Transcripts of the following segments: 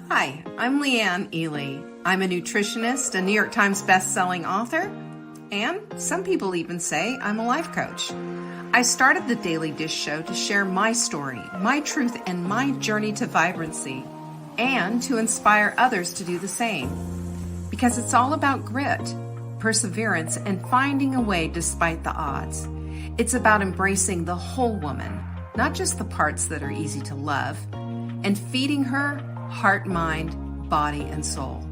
Hi, I'm Leanne Ely. I'm a nutritionist, a New York Times best-selling author, and some people even say I'm a life coach. I started the Daily Dish Show to share my story, my truth, and my journey to vibrancy, and to inspire others to do the same. Because it's all about grit, perseverance, and finding a way despite the odds. It's about embracing the whole woman, not just the parts that are easy to love, and feeding her heart, mind, body, and soul.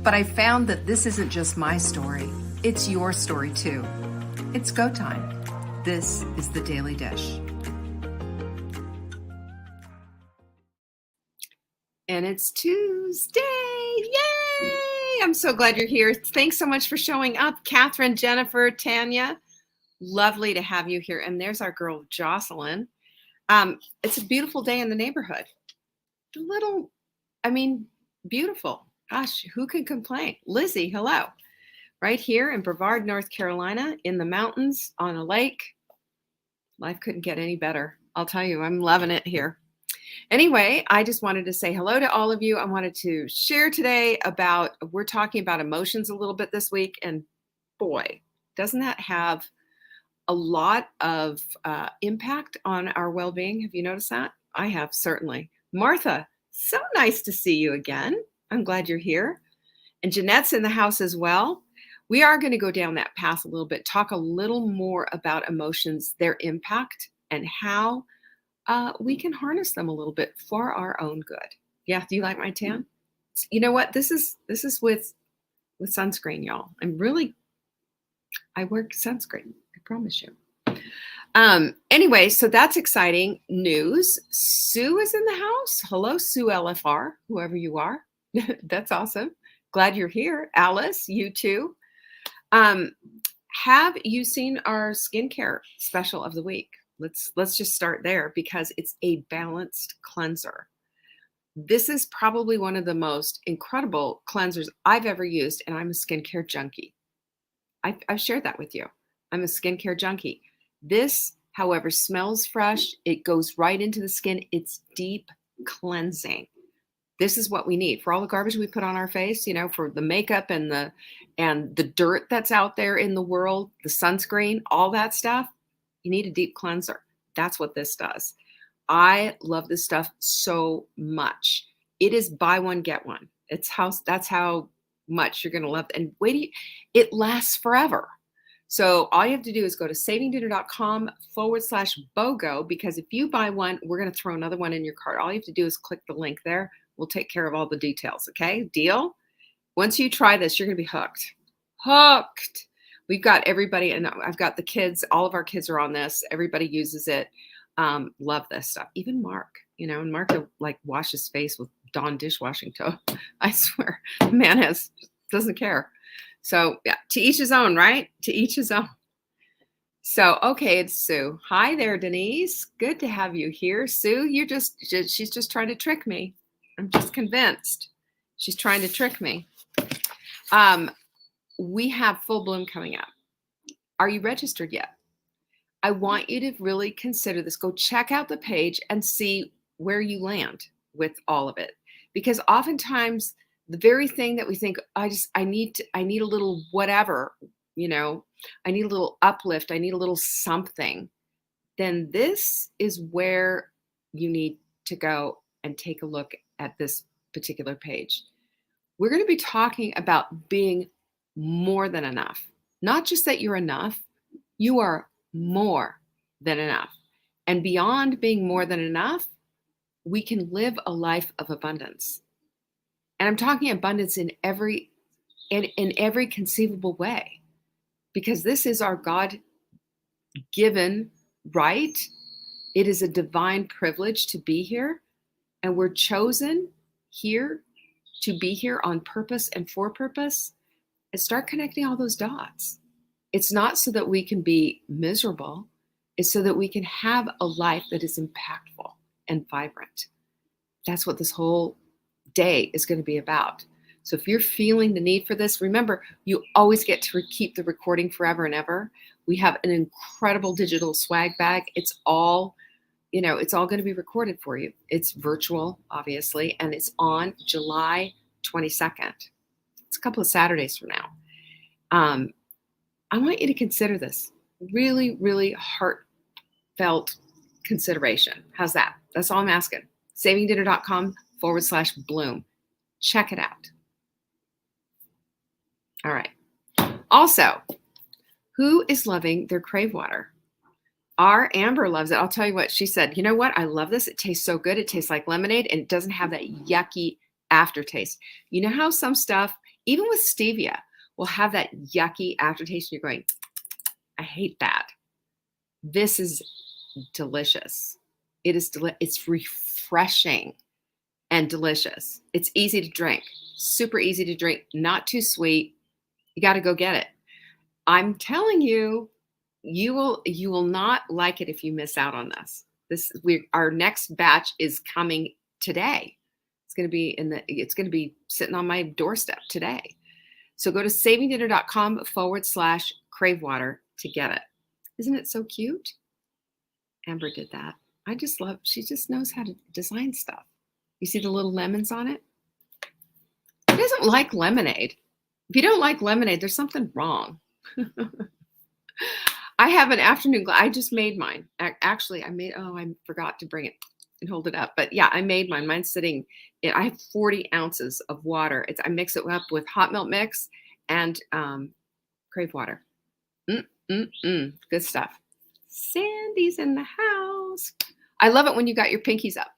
But I found that this isn't just my story, it's your story too. It's go time. This is the Daily Dish. And it's Tuesday. Yay! I'm so glad you're here. Thanks so much for showing up. Catherine, Jennifer, Tanya, lovely to have you here. And there's our girl, Jocelyn. It's a beautiful day in the neighborhood. Beautiful. Gosh, who can complain? Lizzie, hello. Right here in Brevard, North Carolina, in the mountains on a lake. Life couldn't get any better. I'll tell you, I'm loving it here. Anyway, I just wanted to say hello to all of you. I wanted to share today we're talking about emotions a little bit this week. And boy, doesn't that have a lot of impact on our well-being? Have you noticed that? I have, certainly. Martha, so nice to see you again. I'm glad you're here. And Jeanette's in the house as well. We are going to go down that path a little bit, talk a little more about emotions, their impact, and how we can harness them a little bit for our own good. Yeah, do you like my tan? You know what? This is with sunscreen, y'all. I wear sunscreen, I promise you. Anyway, so that's exciting news. Sue is in the house. Hello, Sue LFR, whoever you are. That's awesome. Glad you're here. Alice, you too. Have you seen our skincare special of the week? Let's just start there because it's a balanced cleanser. This is probably one of the most incredible cleansers I've ever used, and I'm a skincare junkie. I've shared that with you. I'm a skincare junkie. This, however, smells fresh. It goes right into the skin. It's deep cleansing. This is what we need for all the garbage we put on our face, for the makeup and the dirt that's out there in the world, the sunscreen, all that stuff. You need a deep cleanser. That's what this does. I love this stuff so much. It is buy one, get one. That's how much you're going to love it. And it lasts forever. So all you have to do is go to savingdinner.com/BOGO, because if you buy one, we're going to throw another one in your cart. All you have to do is click the link there. We'll take care of all the details. Okay? Deal? Once you try this, you're going to be hooked. Hooked. We've got everybody, and I've got the kids. All of our kids are on this. Everybody uses it. Love this stuff. Even Mark, and Mark will wash his face with Dawn dishwashing soap. I swear, the man doesn't care. So yeah, to each his own, right? To each his own. So, okay, it's Sue. Hi there, Denise. Good to have you here. Sue, she's just trying to trick me. I'm just convinced. She's trying to trick me. We have Full Bloom coming up. Are you registered yet? I want you to really consider this. Go check out the page and see where you land with all of it. Because oftentimes the very thing that we think, I need a little whatever, I need a little uplift, I need a little something, then this is where you need to go and take a look at this particular page. We're going to be talking about being more than enough. Not just that you're enough, you are more than enough. And beyond being more than enough, we can live a life of abundance. And I'm talking abundance in every conceivable way, because this is our God-given right. It is a divine privilege to be here, and we're chosen here to be here on purpose and for purpose. And start connecting all those dots. It's not so that we can be miserable. It's so that we can have a life that is impactful and vibrant. That's what this whole day is going to be about. So if you're feeling the need for this, remember, you always get to keep the recording forever and ever. We have an incredible digital swag bag. It's all it's all going to be recorded for you. It's virtual, obviously, and it's on July 22nd. It's a couple of Saturdays from now. I want you to consider this really, really heartfelt consideration. How's that? That's all I'm asking. savingdinner.com/bloom. Check it out. All right. Also, who is loving their Crave water? Our Amber loves it. I'll tell you what she said. You know what? I love this. It tastes so good. It tastes like lemonade and it doesn't have that yucky aftertaste. You know how some stuff, even with stevia, will have that yucky aftertaste and you're going, I hate that. This is delicious. It's refreshing and delicious. It's easy to drink, super easy to drink, not too sweet. You got to go get it. I'm telling you, you will not like it if you miss out on this. Our next batch is coming today. It's going to be sitting on my doorstep today. So go to savingdinner.com/crave water to get it. Isn't it so cute? Amber did that. She just knows how to design stuff. You see the little lemons on it? Who doesn't like lemonade? If you don't like lemonade, there's something wrong. I have an afternoon glass. I just made mine. Actually, I forgot to bring it and hold it up. But yeah, I made mine. Mine's sitting, I have 40 ounces of water. I mix it up with hot milk mix and Crave water. Good stuff. Sandy's in the house. I love it when you got your pinkies up,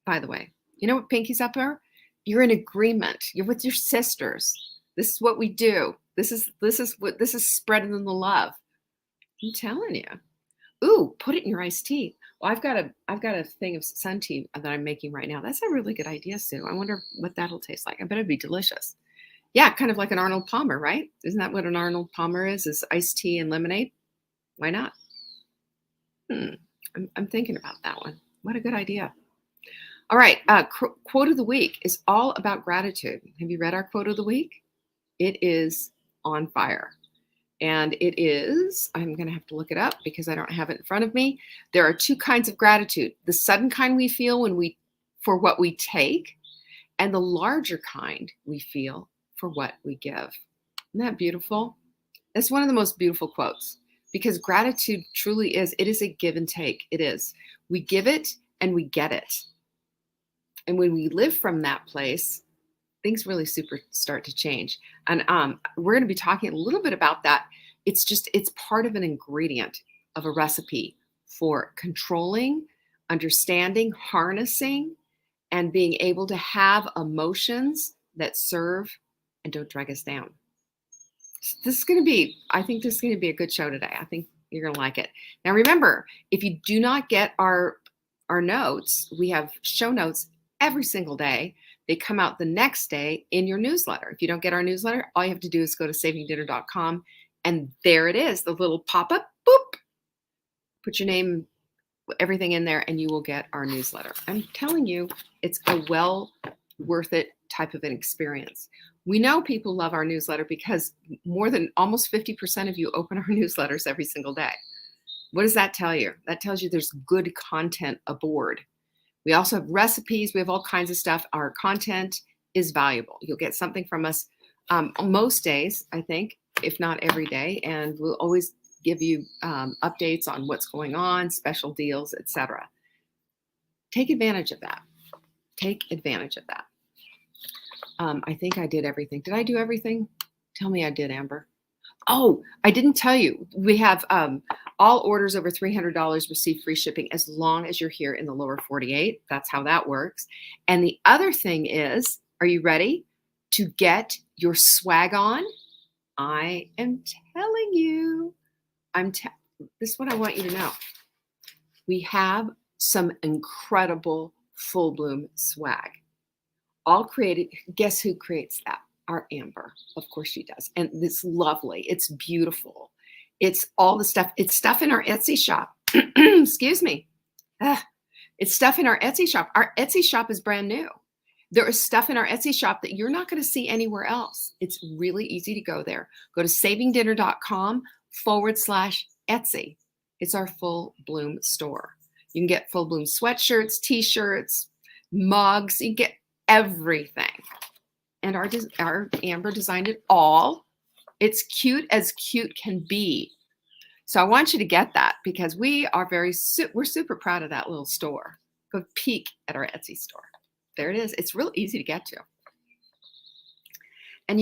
by the way. You know what pinkies up are? You're in agreement. You're with your sisters. This is what we do. This is spreading the love. I'm telling you. Ooh, put it in your iced tea. Well, I've got a thing of sun tea that I'm making right now. That's a really good idea, Sue. I wonder what that'll taste like. I bet it'd be delicious. Yeah, kind of like an Arnold Palmer, right? Isn't that what an Arnold Palmer is iced tea and lemonade? Why not? I'm thinking about that one. What a good idea. All right, quote of the week is all about gratitude. Have you read our quote of the week? It is on fire. And it is, I'm going to have to look it up because I don't have it in front of me. There are two kinds of gratitude. The sudden kind we feel for what we take, and the larger kind we feel for what we give. Isn't that beautiful? That's one of the most beautiful quotes because gratitude truly is a give and take. It is. We give it and we get it. And when we live from that place, things really start to change. And we're going to be talking a little bit about that. It's part of an ingredient of a recipe for controlling, understanding, harnessing, and being able to have emotions that serve and don't drag us down. So I think this is going to be a good show today. I think you're going to like it. Now, remember, if you do not get our notes, we have show notes every single day. They come out the next day in your newsletter. If you don't get our newsletter, all you have to do is go to savingdinner.com and there it is, the little pop-up, boop. Put your name, everything in there, and you will get our newsletter. I'm telling you, it's a well worth it type of an experience. We know people love our newsletter because more than almost 50% of you open our newsletters every single day. What does that tell you? That tells you there's good content aboard. We also have recipes. We have all kinds of stuff. Our content is valuable. You'll get something from us most days, I think, if not every day. And we'll always give you updates on what's going on, special deals, etc. Take advantage of that. Take advantage of that. I think I did everything. Did I do everything? Tell me I did, Amber. Oh, I didn't tell you. We have all orders over $300 receive free shipping as long as you're here in the lower 48. That's how that works. And the other thing is, are you ready to get your swag on? I am telling you. This is what I want you to know. We have some incredible full bloom swag. All created. Guess who creates that? Our Amber. Of course she does. And it's lovely. It's beautiful. It's all the stuff. It's stuff in our Etsy shop. Excuse me. It's stuff in our Etsy shop. Our Etsy shop is brand new. There is stuff in our Etsy shop that you're not going to see anywhere else. It's really easy to go there. Go to savingdinner.com/Etsy. It's our full bloom store. You can get Full Bloom sweatshirts, t-shirts, mugs. You can get everything. And our Amber designed it all. It's cute as cute can be. So I want you to get that because we are we're super proud of that little store. Go peek at our Etsy store. There it is. It's real easy to get to. And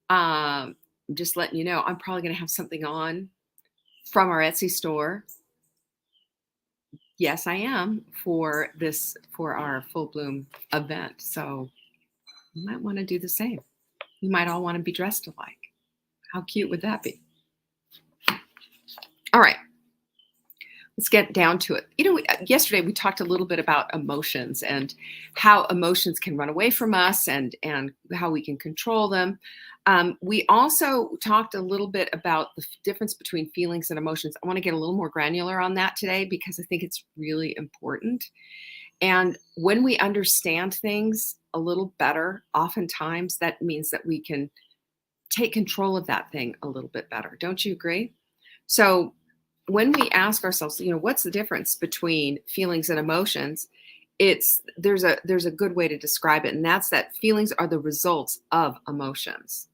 I'm just letting you know, I'm probably going to have something on from our Etsy store. Yes, I am for our Full Bloom event. So you might want to do the same. You might all want to be dressed alike. How cute would that be? All right, let's get down to it. Yesterday we talked a little bit about emotions and how emotions can run away from us and how we can control them. We also talked a little bit about the difference between feelings and emotions. I want to get a little more granular on that today because I think it's really important. And when we understand things a little better, oftentimes that means that we can take control of that thing a little bit better. Don't you agree? So when we ask ourselves, what's the difference between feelings and emotions? There's a good way to describe it, and that's that feelings are the results of emotions.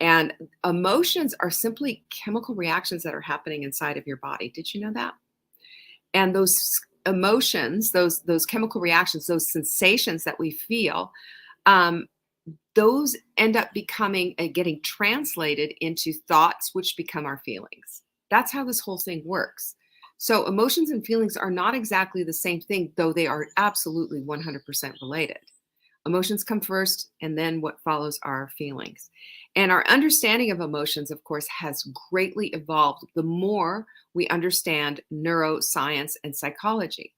And emotions are simply chemical reactions that are happening inside of your body. Did you know that? And those emotions, those chemical reactions, those sensations that we feel, those end up getting translated into thoughts, which become our feelings. That's how this whole thing works. So emotions and feelings are not exactly the same thing, though they are absolutely 100% related. Emotions come first, and then what follows are feelings. And our understanding of emotions, of course, has greatly evolved the more we understand neuroscience and psychology.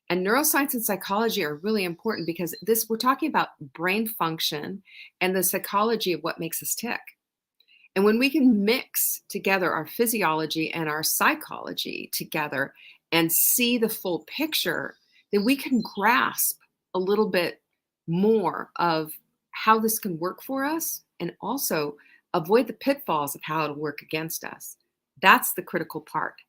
And neuroscience and psychology are really important because we're talking about brain function and the psychology of what makes us tick. And when we can mix together our physiology and our psychology together and see the full picture, then we can grasp a little bit more of how this can work for us and also avoid the pitfalls of how it'll work against us. That's the critical part.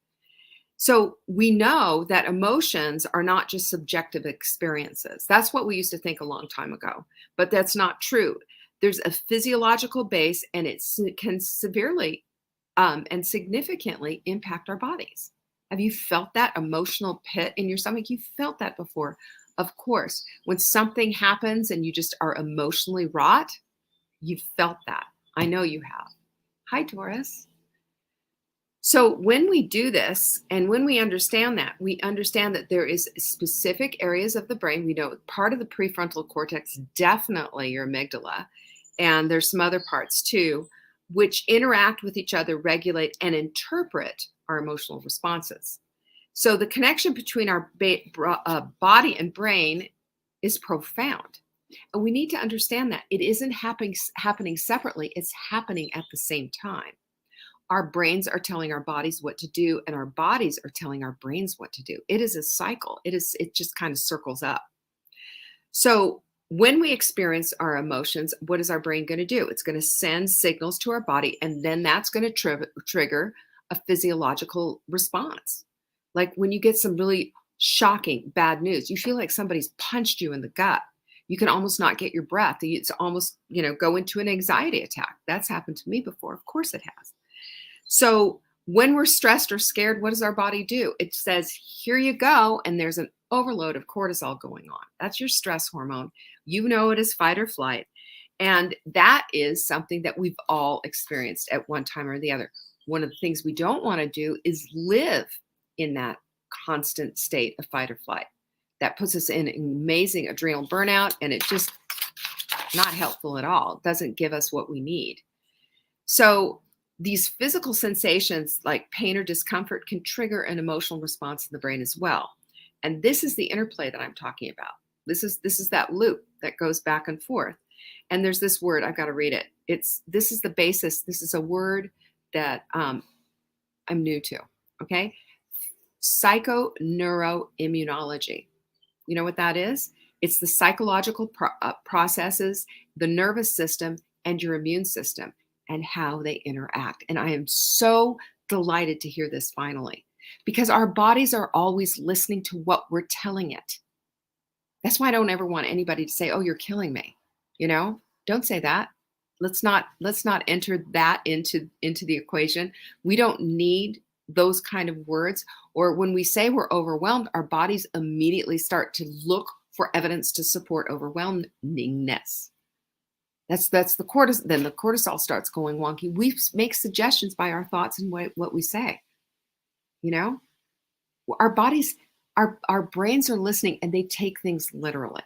So we know that emotions are not just subjective experiences. That's what we used to think a long time ago, but that's not true. There's a physiological base, and it can severely and significantly impact our bodies. Have you felt that emotional pit in your stomach? You felt that before. Of course, when something happens and you just are emotionally wrought, you've felt that. I know you have. Hi, Taurus. So when we do this and when we understand that there is specific areas of the brain. We know part of the prefrontal cortex, definitely your amygdala, and there's some other parts too, which interact with each other, regulate, and interpret our emotional responses. So the connection between our body and brain is profound. And we need to understand that it isn't happening separately, it's happening at the same time. Our brains are telling our bodies what to do, and our bodies are telling our brains what to do. It is a cycle. It just kind of circles up. So when we experience our emotions, what is our brain going to do? It's going to send signals to our body, and then that's going to trigger a physiological response. Like when you get some really shocking bad news, you feel like somebody's punched you in the gut. You can almost not get your breath. It's almost, go into an anxiety attack. That's happened to me before. Of course it has. So when we're stressed or scared, what does our body do? It says, here you go. And there's an overload of cortisol going on. That's your stress hormone. You know it as fight or flight. And that is something that we've all experienced at one time or the other. One of the things we don't want to do is live in that constant state of fight or flight. That puts us in amazing adrenal burnout, and it's just not helpful at all. It doesn't give us what we need. So these physical sensations like pain or discomfort can trigger an emotional response in the brain as well. And this is the interplay that I'm talking about. This is that loop that goes back and forth. And there's this word, I've got to read it. This is the basis. This is a word that I'm new to, okay? Psychoneuroimmunology. You know what that is? It's the psychological processes, the nervous system, and your immune system, and how they interact. And I am so delighted to hear this finally. because our bodies are always listening to what we're telling it. That's why I don't ever want anybody to say, "Oh, you're killing me." You know? Don't say that. Let's not enter that into the equation. We don't need those kind of words. Or when we say we're overwhelmed, our bodies immediately start to look for evidence to support overwhelmingness. That's the cortisol. Then the cortisol starts going wonky. We make suggestions by our thoughts and what we say. You know, our bodies, our brains are listening, and they take things literally.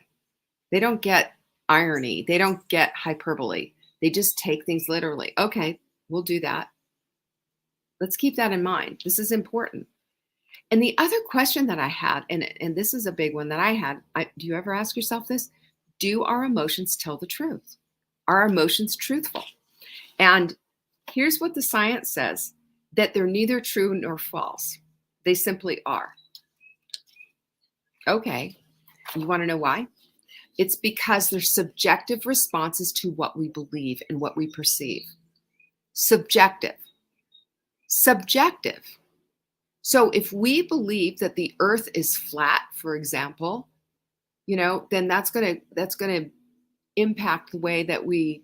They don't get irony. They don't get hyperbole. They just take things literally. Okay, we'll do that. Let's keep that in mind. This is important. And the other question that I had, and this is a big one that I had, do you ever ask yourself this? Do our emotions tell the truth? Are our emotions truthful? And here's what the science says, that they're neither true nor false. They simply are. Okay, you want to know why? It's because they're subjective responses to what we believe and what we perceive. Subjective. Subjective. So if we believe that the earth is flat, for example, then that's going to impact the way that we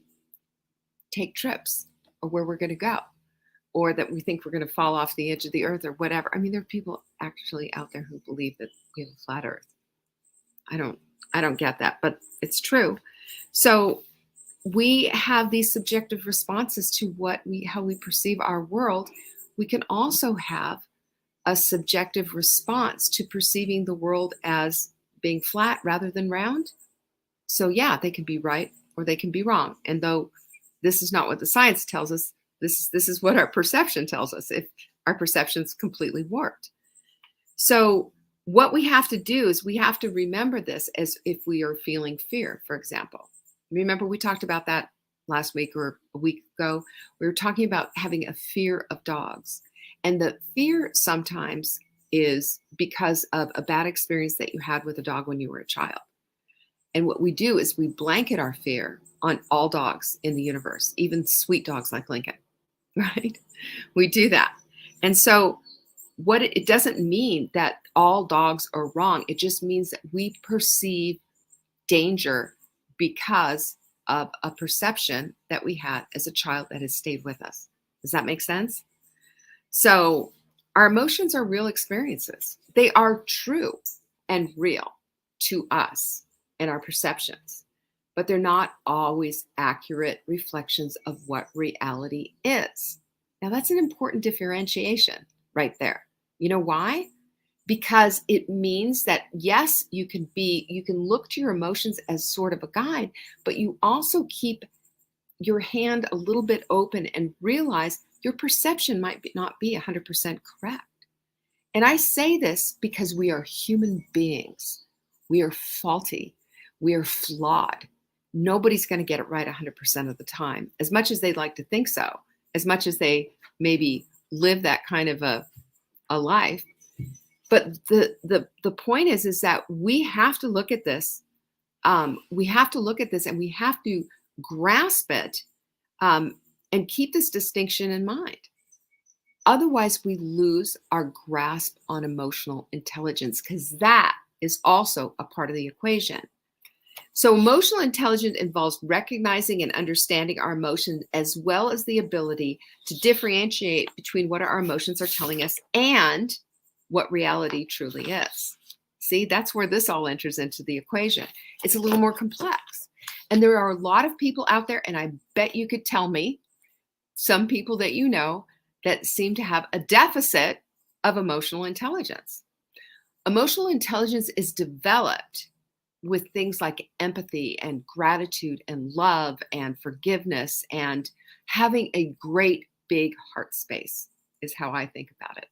take trips, or where we're going to go, or that we think we're going to fall off the edge of the earth, or whatever. I mean, there are people actually out there who believe that we have a flat earth. I don't get that, but it's true. So we have these subjective responses to how we perceive our world. We can also have a subjective response to perceiving the world as being flat rather than round. So yeah, they can be right or they can be wrong. And though this is not what the science tells us, this is what our perception tells us, if our perception's completely warped. So what we have to do is we have to remember this as if we are feeling fear, for example. Remember, we talked about that last week or a week ago. We were talking about having a fear of dogs. And the fear sometimes is because of a bad experience that you had with a dog when you were a child. And what we do is we blanket our fear on all dogs in the universe, even sweet dogs like Lincoln, right? We do that. And so it doesn't mean that all dogs are wrong. It just means that we perceive danger because of a perception that we had as a child that has stayed with us. Does that make sense? So our emotions are real experiences. They are true and real to us and our perceptions, but they're not always accurate reflections of what reality is. Now, that's an important differentiation right there. You know why? Because it means that, yes, you can look to your emotions as sort of a guide, but you also keep your hand a little bit open and realize your perception might not be 100% correct. And I say this because we are human beings. We are faulty. We are flawed. Nobody's going to get it right 100% of the time, as much as they'd like to think so, as much as they maybe live that kind of a life. But the point is that we have to look at this. We have to look at this, and we have to grasp it, and keep this distinction in mind. Otherwise, we lose our grasp on emotional intelligence, because that is also a part of the equation. So emotional intelligence involves recognizing and understanding our emotions, as well as the ability to differentiate between what our emotions are telling us and what reality truly is. See, that's where this all enters into the equation. It's a little more complex. And there are a lot of people out there, and I bet you could tell me some people that you know that seem to have a deficit of emotional intelligence. Emotional intelligence is developed with things like empathy and gratitude and love and forgiveness and having a great big heart space, is how I think about it.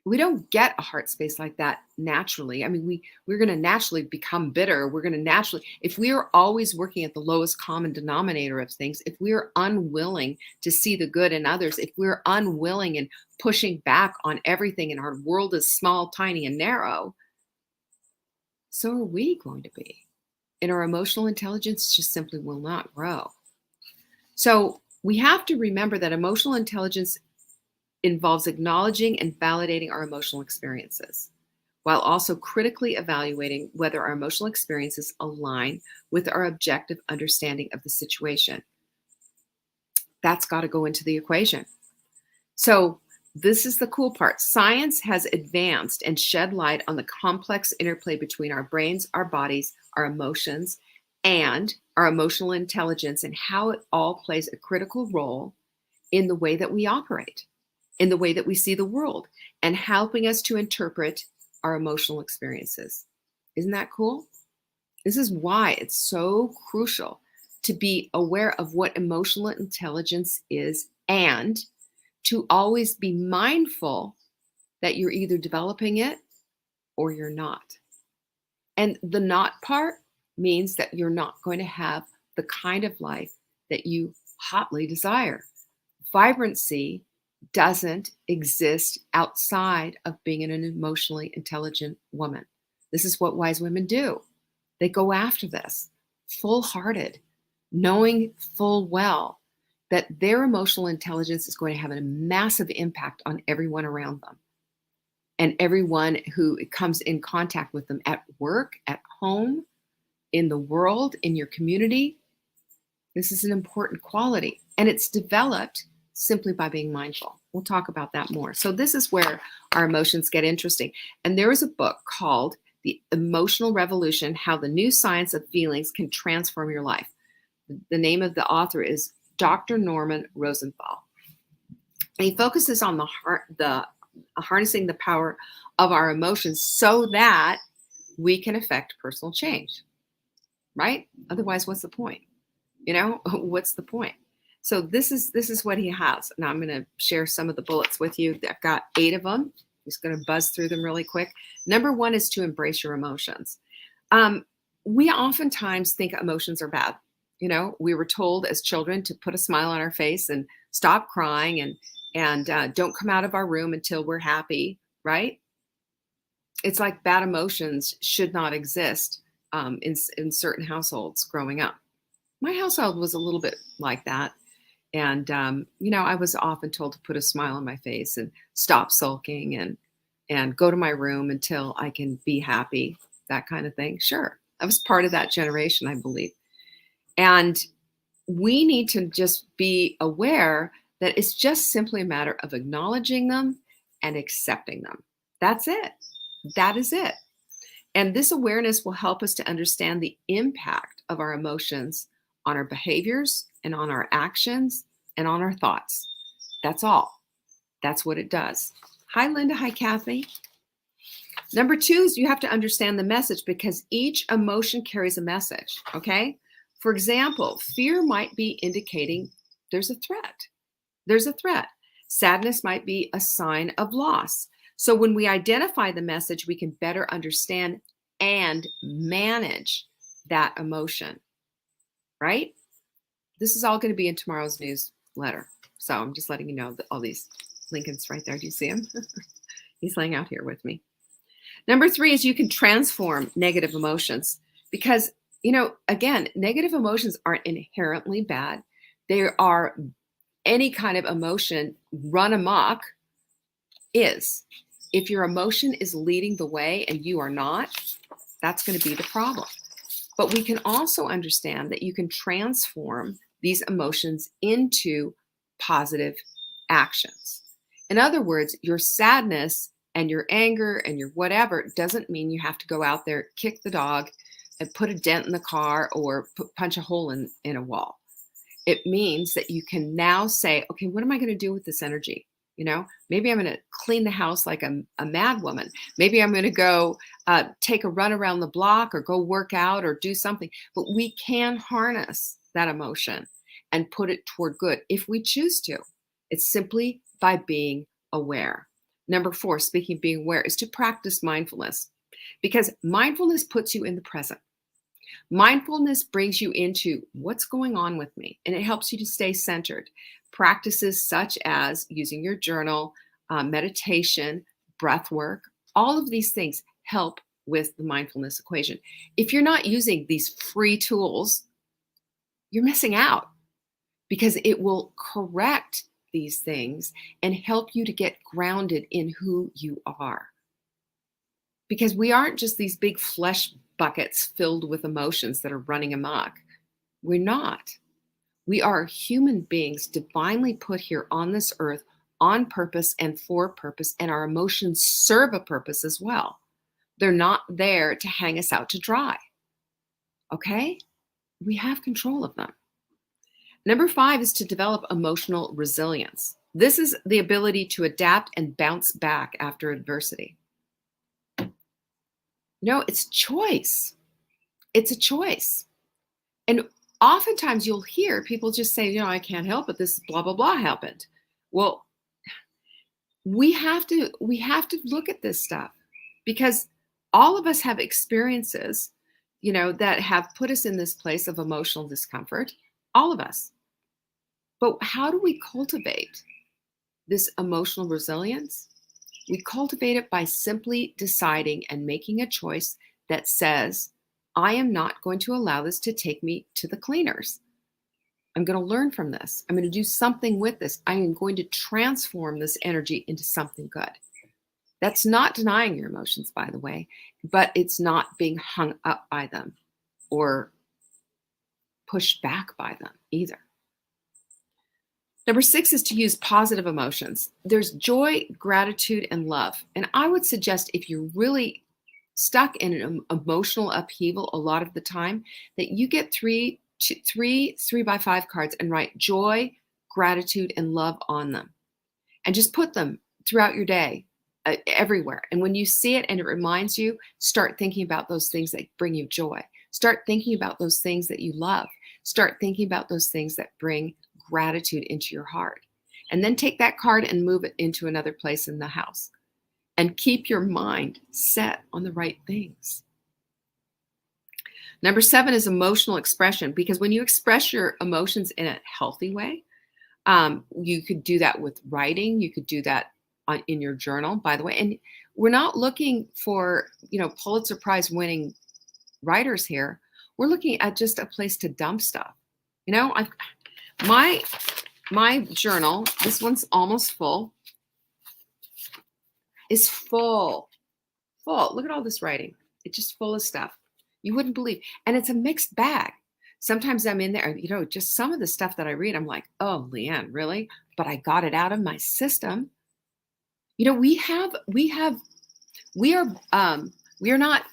We don't get a heart space like that naturally. I mean, we're going to naturally become bitter. We're going to naturally, if we are always working at the lowest common denominator of things, if we're unwilling to see the good in others, if we're unwilling and pushing back on everything, and our world is small, tiny, and narrow, so are we going to be. And our emotional intelligence just simply will not grow. So we have to remember that emotional intelligence involves acknowledging and validating our emotional experiences, while also critically evaluating whether our emotional experiences align with our objective understanding of the situation. That's got to go into the equation. So, this is the cool part. Science has advanced and shed light on the complex interplay between our brains, our bodies, our emotions, and our emotional intelligence, and how it all plays a critical role in the way that we operate, in the way that we see the world, and helping us to interpret our emotional experiences. Isn't that cool? This is why it's so crucial to be aware of what emotional intelligence is, and to always be mindful that you're either developing it or you're not. And the not part means that you're not going to have the kind of life that you hotly desire. Vibrancy doesn't exist outside of being an emotionally intelligent woman. This is what wise women do. They go after this full-hearted, knowing full well that their emotional intelligence is going to have a massive impact on everyone around them and everyone who comes in contact with them at work, at home, in the world, in your community. This is an important quality, and it's developed simply by being mindful. We'll talk about that more. So this is where our emotions get interesting. And there is a book called The Emotional Revolution: How the New Science of Feelings Can Transform Your Life. The name of the author is Dr. Norman Rosenthal. And he focuses on the harnessing the power of our emotions so that we can affect personal change, right? Otherwise, what's the point? What's the point? So this is what he has. Now I'm going to share some of the bullets with you. I've got 8 of them. I'm just going to buzz through them really quick. Number 1 is to embrace your emotions. We oftentimes think emotions are bad. We were told as children to put a smile on our face and stop crying and don't come out of our room until we're happy, right? It's like bad emotions should not exist in certain households growing up. My household was a little bit like that. And, I was often told to put a smile on my face and stop sulking and go to my room until I can be happy, that kind of thing. Sure. I was part of that generation, I believe. And we need to just be aware that it's just simply a matter of acknowledging them and accepting them. That's it. That is it. And this awareness will help us to understand the impact of our emotions on our behaviors and on our actions and on our thoughts. That's all. That's what it does. Hi, Linda. Hi, Kathy. Number 2 is you have to understand the message, because each emotion carries a message, okay? For example, fear might be indicating there's a threat. There's a threat. Sadness might be a sign of loss. So when we identify the message, we can better understand and manage that emotion, right? This is all going to be in tomorrow's newsletter. So I'm just letting you know that all these Lincolns right there. Do you see him? He's laying out here with me. Number 3 is you can transform negative emotions, because, again, negative emotions aren't inherently bad. They are any kind of emotion run amok is. If your emotion is leading the way and you are not, that's going to be the problem. But we can also understand that you can transform these emotions into positive actions. In other words, your sadness and your anger and your whatever doesn't mean you have to go out there, kick the dog, and put a dent in the car or punch a hole in a wall. It means that you can now say, okay, what am I going to do with this energy? Maybe I'm going to clean the house like a mad woman. Maybe I'm going to go take a run around the block or go work out or do something. But we can harness that emotion and put it toward good if we choose to. It's simply by being aware. Number 4, speaking of being aware, is to practice mindfulness, because mindfulness puts you in the present. Mindfulness brings you into what's going on with me, and it helps you to stay centered. Practices such as using your journal, meditation, breath work, all of these things help with the mindfulness equation. If you're not using these free tools, you're missing out, because it will correct these things and help you to get grounded in who you are. Because we aren't just these big flesh buckets filled with emotions that are running amok. We're not. We are human beings divinely put here on this earth on purpose and for purpose, and our emotions serve a purpose as well. They're not there to hang us out to dry. Okay? We have control of them. Number 5 is to develop emotional resilience. This is the ability to adapt and bounce back after adversity. It's choice. It's a choice. And oftentimes you'll hear people just say, I can't help it. This blah, blah, blah happened. Well, we have to look at this stuff because all of us have experiences, that have put us in this place of emotional discomfort, all of us. But how do we cultivate this emotional resilience? We cultivate it by simply deciding and making a choice that says, I am not going to allow this to take me to the cleaners. I'm going to learn from this. I'm going to do something with this. I am going to transform this energy into something good. That's not denying your emotions, by the way, but it's not being hung up by them or pushed back by them either. Number 6 is to use positive emotions. There's joy, gratitude, and love. And I would suggest if you're really stuck in an emotional upheaval a lot of the time, that you get three 3x5 cards and write joy, gratitude, and love on them. And just put them throughout your day, everywhere. And when you see it and it reminds you, start thinking about those things that bring you joy. Start thinking about those things that you love. Start thinking about those things that bring gratitude into your heart. And then take that card and move it into another place in the house. And keep your mind set on the right things. Number 7 is emotional expression, because when you express your emotions in a healthy way, you could do that with writing. You could do that in your journal, by the way. And we're not looking for, Pulitzer Prize winning writers here. We're looking at just a place to dump stuff. My journal, this one's almost full, is full. Look at all this writing. It's just full of stuff. You wouldn't believe. And it's a mixed bag. Sometimes I'm in there, just some of the stuff that I read, I'm like, oh, Leanne, really? But I got it out of my system. We are not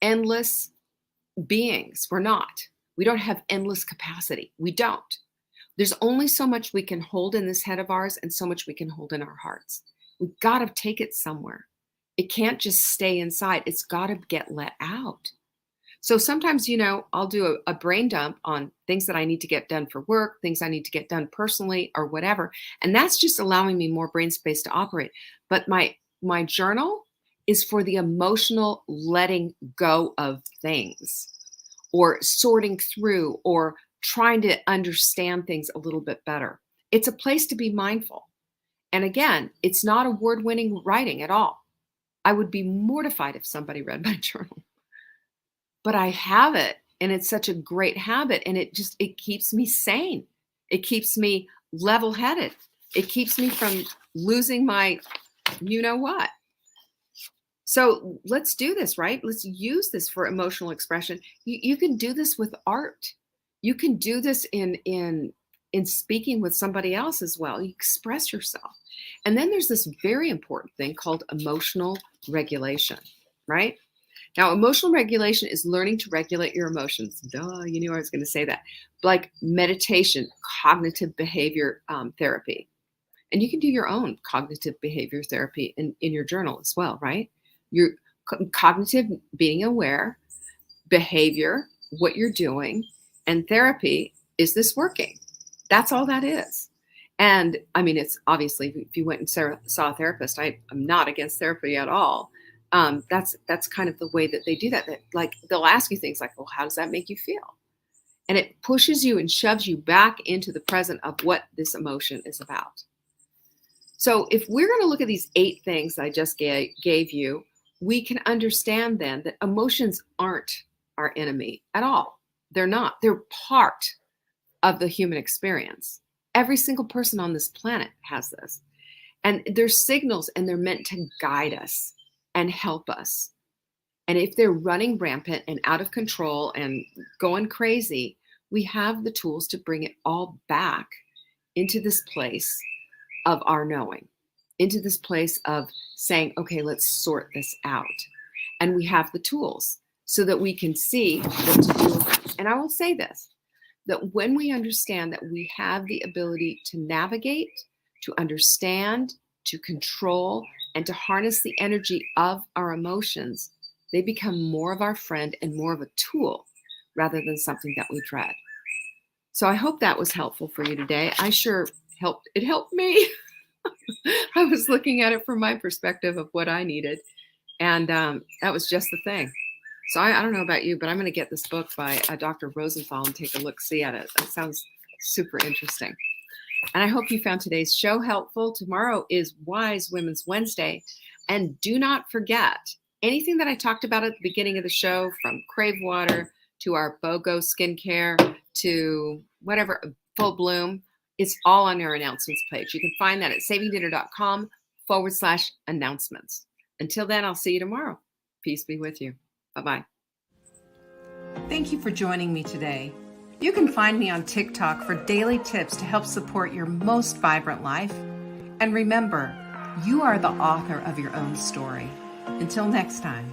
endless beings. We're not. We don't have endless capacity. We don't. There's only so much we can hold in this head of ours and so much we can hold in our hearts. We've got to take it somewhere. It can't just stay inside. It's got to get let out. So sometimes, I'll do a brain dump on things that I need to get done for work, things I need to get done personally or whatever. And that's just allowing me more brain space to operate. But my journal is for the emotional letting go of things, or sorting through, or trying to understand things a little bit better. It's a place to be mindful. And again, it's not award-winning writing at all. I would be mortified if somebody read my journal. But I have it, and it's such a great habit, and it keeps me sane. It keeps me level-headed. It keeps me from losing my you-know-what. So let's do this, right? Let's use this for emotional expression. You can do this with art. You can do this in speaking with somebody else as well. You express yourself. And then there's this very important thing called emotional regulation, right? Now, emotional regulation is learning to regulate your emotions. Duh, you knew I was going to say that. Like meditation, cognitive behavior therapy. And you can do your own cognitive behavior therapy in your journal as well, right? Your cognitive, being aware, behavior, what you're doing, and therapy, is this working? That's all that is. And I mean, it's obviously, if you went and saw a therapist, I'm not against therapy at all. That's kind of the way that they do that. That, like, they'll ask you things like, well, how does that make you feel? And it pushes you and shoves you back into the present of what this emotion is about. So if we're going to look at these 8 things I just gave you, we can understand then that emotions aren't our enemy at all. They're not. They're part of the human experience. Every single person on this planet has this. And they're signals, and they're meant to guide us and help us. And if they're running rampant and out of control and going crazy, we have the tools to bring it all back into this place of our knowing, into this place of saying, okay, let's sort this out. And we have the tools so that we can see what to do with it. And I will say this, that when we understand that we have the ability to navigate, to understand, to control, and to harness the energy of our emotions, they become more of our friend and more of a tool rather than something that we dread. So I hope that was helpful for you today. I sure helped. It helped me. I was looking at it from my perspective of what I needed. And that was just the thing. So I don't know about you, but I'm going to get this book by Dr. Rosenthal and take a look-see at it. That sounds super interesting. And I hope you found today's show helpful. Tomorrow is Wise Women's Wednesday. And do not forget, anything that I talked about at the beginning of the show, from Crave Water to our BOGO skincare to whatever, Full Bloom, it's all on your announcements page. You can find that at savingdinner.com/announcements. Until then, I'll see you tomorrow. Peace be with you. Bye-bye. Thank you for joining me today. You can find me on TikTok for daily tips to help support your most vibrant life. And remember, you are the author of your own story. Until next time.